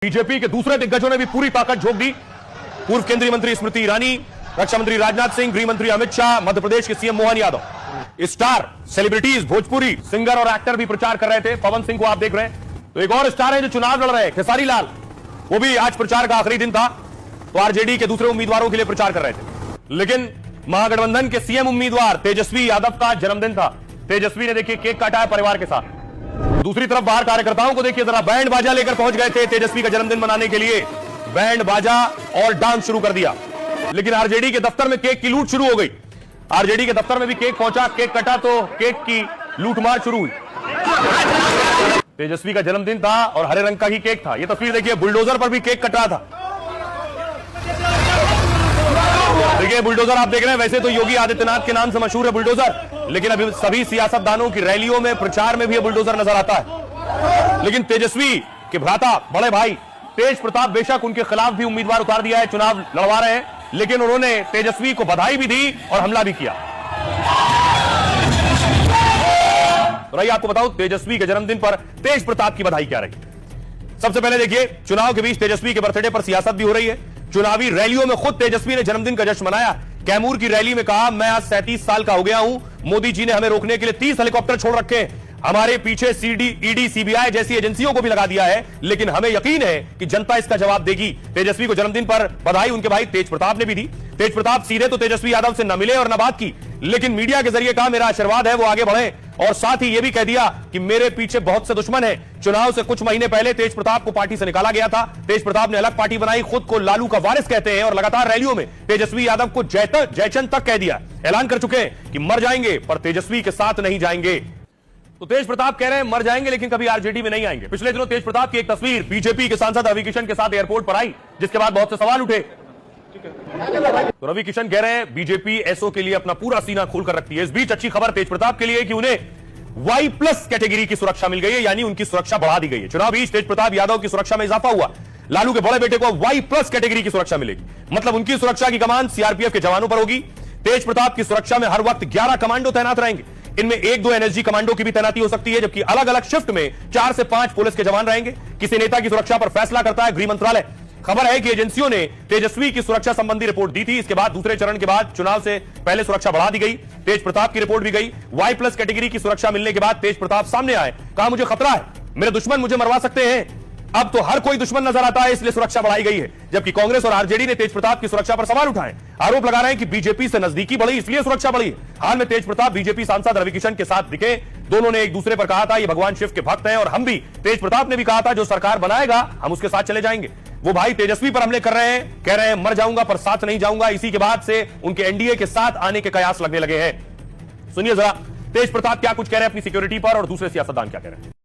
BJP के दूसरे दिग्गजों ने भी पूरी ताकत झोंक दी। पूर्व केंद्रीय मंत्री स्मृति ईरानी, रक्षा मंत्री राजनाथ सिंह, गृह मंत्री अमित शाह, मध्य प्रदेश के CM Mohan Yadav, star celebrities, Bhojpuri singer और एक्टर भी प्रचार कर रहे थे। पवन सिंह को आप देख रहे हैं। तो एक और स्टार है जो चुनाव लड़ रहे हैं, खेसारी लाल, वो भी आज प्रचार का आखिरी दिन था, तो आरजेडी के दूसरे उम्मीदवारों के लिए प्रचार कर रहे थे। लेकिन महागठबंधन के सीएम उम्मीदवार तेजस्वी यादव का जन्मदिन था। तेजस्वी ने देखिए केक काटा है परिवार के साथ। दूसरी तरफ बाहर कार्यकर्ताओं को देखिए, जरा बैंड बाजा लेकर पहुंच गए थे तेजस्वी का जन्मदिन मनाने के लिए। बैंड बाजा और डांस शुरू कर दिया। लेकिन आरजेडी के दफ्तर में केक की लूट शुरू हो गई। आरजेडी के दफ्तर में भी केक पहुंचा, केक कटा तो केक की लूटमार शुरू हुई। तेजस्वी का जन्मदिन था और हरे रंग का ही केक था। यह तस्वीर देखिए, बुलडोजर पर भी केक कट रहा था। देखिए बुलडोजर आप देख रहे हैं, वैसे तो योगी आदित्यनाथ के नाम से मशहूर है बुलडोजर, लेकिन अभी सभी सियासतदानों की रैलियों में, प्रचार में भी बुलडोजर नजर आता है। लेकिन तेजस्वी के भ्राता, बड़े भाई तेज प्रताप, बेशक उनके खिलाफ भी उम्मीदवार उतार दिया है, चुनाव लड़वा रहे हैं, लेकिन उन्होंने तेजस्वी को बधाई भी दी और हमला भी किया। तो रही आपको बताऊं तेजस्वी के जन्मदिन पर तेज प्रताप की बधाई क्या रही। सबसे पहले देखिए, चुनाव के बीच तेजस्वी के बर्थडे पर सियासत भी हो रही है। चुनावी रैलियों में खुद तेजस्वी ने जन्मदिन का जश्न मनाया। कैमूर की रैली में कहा, मैं आज 37 साल का हो गया हूं, मोदी जी ने हमें रोकने के लिए 30 हेलीकॉप्टर छोड़ रखे हैं, हमारे पीछे सीडी, ईडी, सीबीआई जैसी एजेंसियों को भी लगा दिया है, लेकिन हमें यकीन है कि जनता इसका जवाब देगी। तेजस्वी को जन्मदिन पर बधाई उनके भाई तेज प्रताप ने भी दी। तेज प्रताप सीधे तो तेजस्वी यादव से न मिले और न बात की, लेकिन मीडिया के जरिए कहा, मेरा आशीर्वाद है वो आगे बढ़े, और साथ ही यह भी कह दिया कि मेरे पीछे बहुत से दुश्मन हैं। चुनाव से कुछ महीने पहले तेज प्रताप को पार्टी से निकाला गया था। तेज प्रताप ने अलग पार्टी बनाई, खुद को लालू का वारिस कहते हैं और लगातार रैलियों में तेजस्वी यादव को जयचंद तक कह दिया। ऐलान कर चुके हैं कि मर जाएंगे पर तेजस्वी के साथ नहीं जाएंगे। तो तेज प्रताप कह रहे हैं मर जाएंगे लेकिन कभी आरजेडी में नहीं आएंगे। पिछले दिनों तेज प्रताप की एक तस्वीर बीजेपी के सांसद रवि किशन के साथ एयरपोर्ट पर आई, जिसके बाद बहुत से सवाल उठे। तो रवि किशन कह रहे हैं बीजेपी एसओ के लिए अपना पूरा सीना खोलकर रखती है। इस बीच अच्छी खबर तेज प्रताप के लिए कि उन्हें वाई प्लस कैटेगरी की सुरक्षा मिल गई है, यानी उनकी सुरक्षा बढ़ा दी गई है। चुनाव बीच तेज प्रताप यादव की सुरक्षा में इजाफा हुआ। लालू के बड़े बेटे को वाई प्लस कैटेगरी की सुरक्षा मिलेगी, मतलब उनकी सुरक्षा की कमान सीआरपीएफ के जवानों पर होगी। तेज प्रताप की सुरक्षा में हर वक्त 11 कमांडो तैनात रहेंगे। इनमें 1-2 एनएसजी कमांडो की भी तैनाती हो सकती है, जबकि अलग अलग शिफ्ट में 4 से 5 पुलिस के जवान रहेंगे। किसी नेता की सुरक्षा पर फैसला करता है गृह मंत्रालय। खबर है कि एजेंसियों ने तेजस्वी की सुरक्षा संबंधी रिपोर्ट दी थी। इसके बाद दूसरे चरण के बाद चुनाव से पहले सुरक्षा बढ़ा दी गई। तेज प्रताप की रिपोर्ट भी गई। वाई प्लस कैटेगरी की सुरक्षा मिलने के बाद तेज प्रताप सामने आए, कहा मुझे खतरा है, मेरे दुश्मन मुझे मरवा सकते हैं। अब तो हर कोई दुश्मन नजर आता है, इसलिए सुरक्षा बढ़ाई गई है। जबकि कांग्रेस और आरजेडी ने तेज प्रताप की सुरक्षा पर सवाल उठाए, आरोप लगा रहे हैं कि बीजेपी से नजदीकी बढ़ी इसलिए सुरक्षा बढ़ी। हाल में तेज प्रताप बीजेपी सांसद रवि किशन के साथ दिखे। दोनों ने एक दूसरे पर कहा था ये भगवान शिव के भक्त हैं और हम भी। तेज प्रताप ने भी कहा था जो सरकार बनाएगा हम उसके साथ चले जाएंगे। वो भाई तेजस्वी पर हमले कर रहे हैं, कह रहे हैं मर जाऊंगा पर साथ नहीं जाऊंगा। इसी के बाद से उनके एनडीए के साथ आने के कयास लगने लगे हैं। सुनिए जरा तेज प्रताप क्या कुछ कह रहे हैं अपनी सिक्योरिटी पर और दूसरे सियासतदान क्या कह रहे हैं।